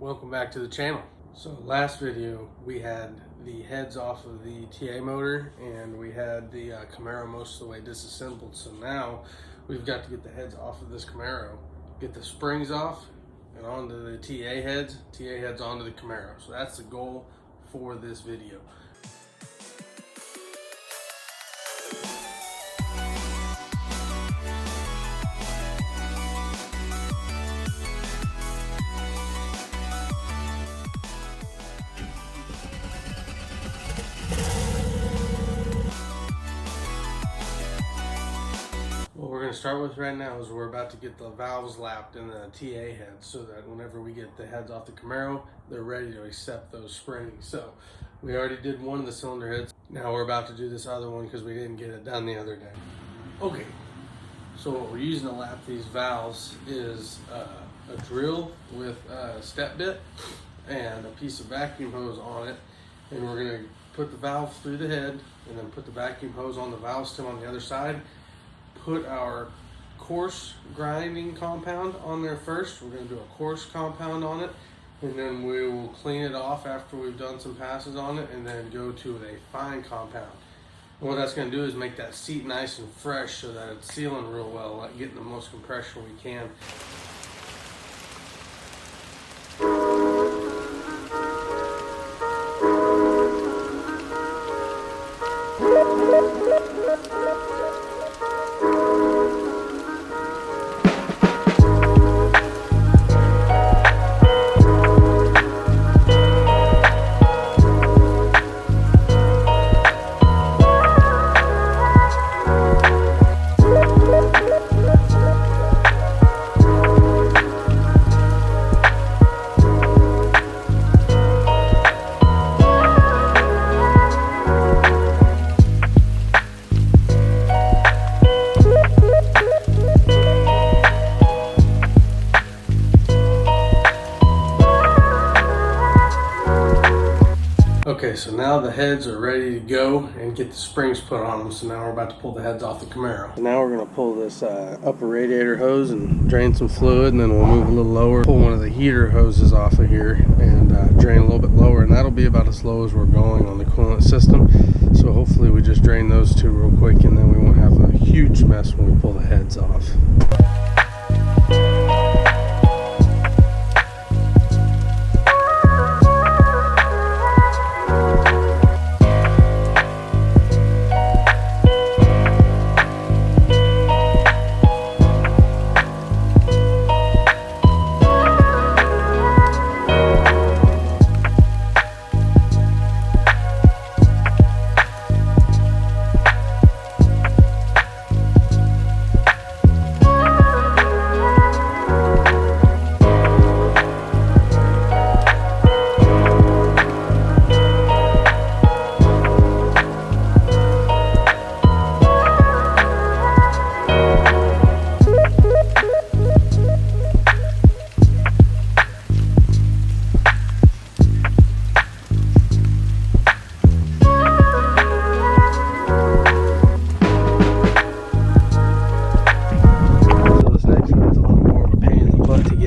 Welcome back to the channel. So last video we had the heads off of the TA motor and we had the Camaro most of the way disassembled. So now we've got to get the heads off of this Camaro, get the springs off and onto the TA heads onto the Camaro. So that's the goal for this video. What we're going to start with right now is we're about to get the valves lapped in the TA heads so that whenever we get the heads off the Camaro, they're ready to accept those springs. So we already did one of the cylinder heads. Now we're about to do this other one because we didn't get it done the other day. Okay, so what we're using to lap these valves is a drill with a step bit and a piece of vacuum hose on it. And we're going to put the valve through the head and then put the vacuum hose on the valve stem on the other side. Put our coarse grinding compound on there first. We're going to do a coarse compound on it, and then we will clean it off after we've done some passes on it, and then go to a fine compound. And what that's going to do is make that seat nice and fresh so that it's sealing real well, like getting the most compression we can. Okay, so now the heads are ready to go and get the springs put on them. So now we're about to pull the heads off the Camaro. So now we're going to pull this upper radiator hose and drain some fluid, and then we'll move a little lower, pull one of the heater hoses off of here and drain a little bit lower, and that'll be about as low as we're going on the coolant system. So hopefully we just drain those two real quick, and then we won't have a huge mess when we pull the heads off.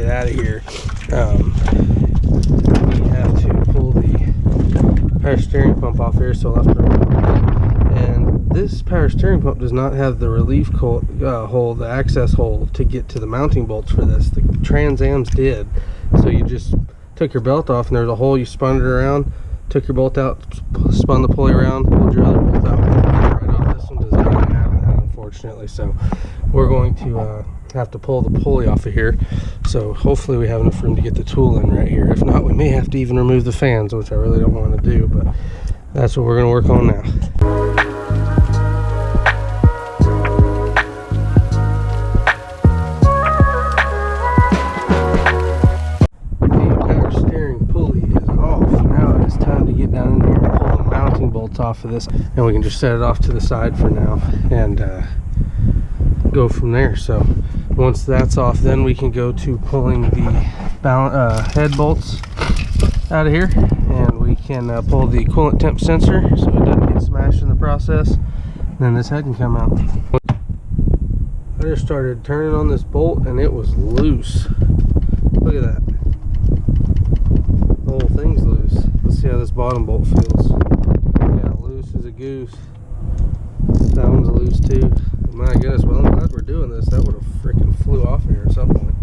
Out of here, we have to pull the power steering pump off here, so I'll have to remove it. And this power steering pump does not have the relief hole, the access hole to get to the mounting bolts for this. The Trans Am's did. So you just took your belt off and there's a hole, you spun it around, took your bolt out, spun the pulley around, pulled your other bolt out, and right off. This one does not have that, unfortunately, so we're going to have to pull the pulley off of here. So hopefully we have enough room to get the tool in right here. If not, we may have to even remove the fans, which I really don't want to do, but that's what we're going to work on now. The power steering pulley is off. Now it's time to get down in here and pull the mounting bolts off of this, and we can just set it off to the side for now and go from there. So once that's off, then we can go to pulling the head bolts out of here, and we can pull the coolant temp sensor so it doesn't get smashed in the process. And then this head can come out. I just started turning on this bolt and it was loose. Look at that. see how this bottom bolt feels. Yeah, loose as a goose. That one's loose too. My goodness, well, I'm glad we're doing this. That would have freaking flew off here at some point.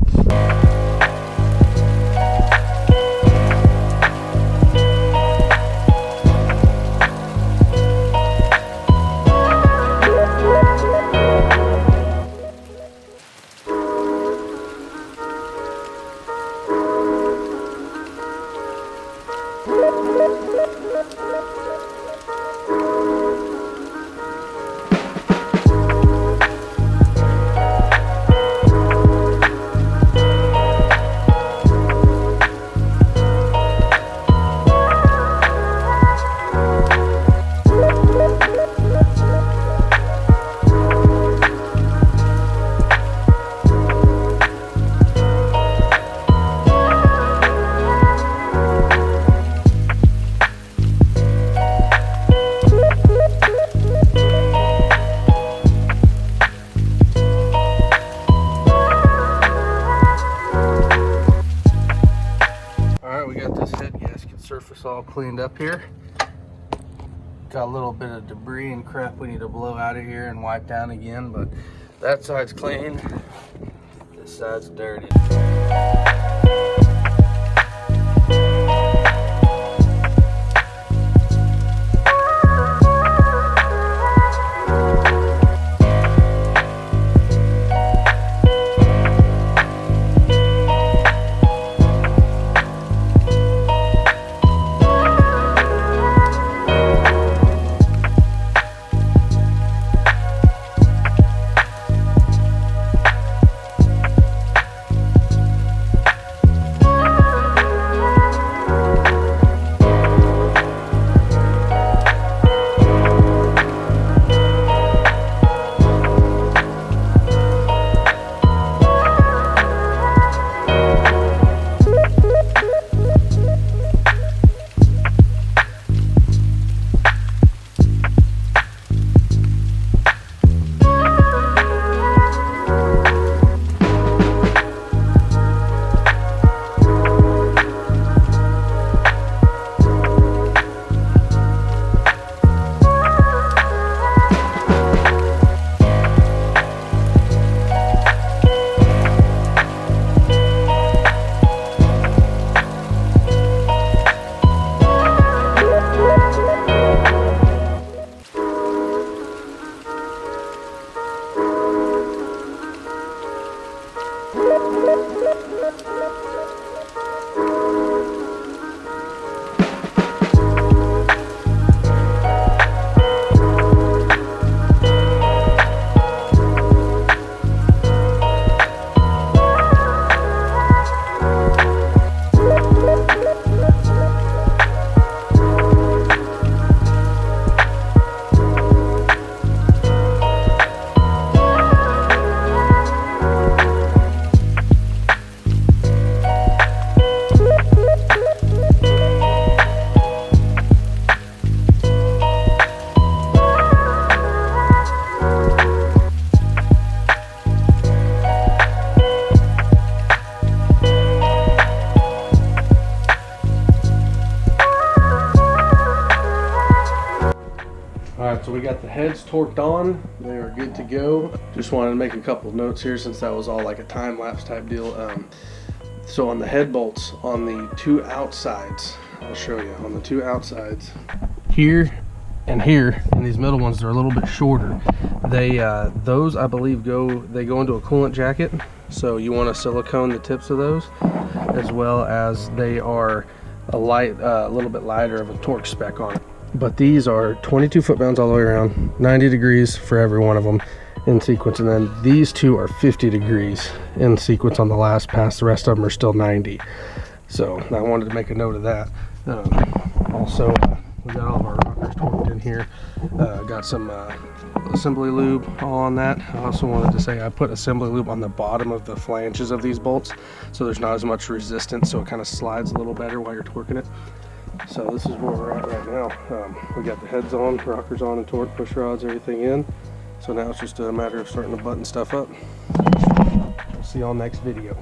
Surface all cleaned up here. Got a little bit of debris and crap we need to blow out of here and wipe down again, but that side's clean. This side's dirty. Alright, so we got the heads torqued on. They are good to go. Just wanted to make a couple of notes here since that was all like a time-lapse type deal. So on the head bolts, on the two outsides, I'll show you, on the two outsides, here and here, and these middle ones, they're a little bit shorter. They, those I believe go into a coolant jacket. So you want to silicone the tips of those, as well as they are a little bit lighter of a torque spec on it. But these are 22 foot-pounds all the way around, 90 degrees for every one of them in sequence, and then these two are 50 degrees in sequence on the last pass. The rest of them are still 90. So I wanted to make a note of that. Also, we got all of our rockers torqued in here. Got some assembly lube all on that. I also wanted to say I put assembly lube on the bottom of the flanges of these bolts, so there's not as much resistance, so it kind of slides a little better while you're torquing it. So this is where we're at right now. We got the heads on, rockers on, and torque, push rods, everything in. So now it's just a matter of starting to button stuff up. We'll see y'all next video.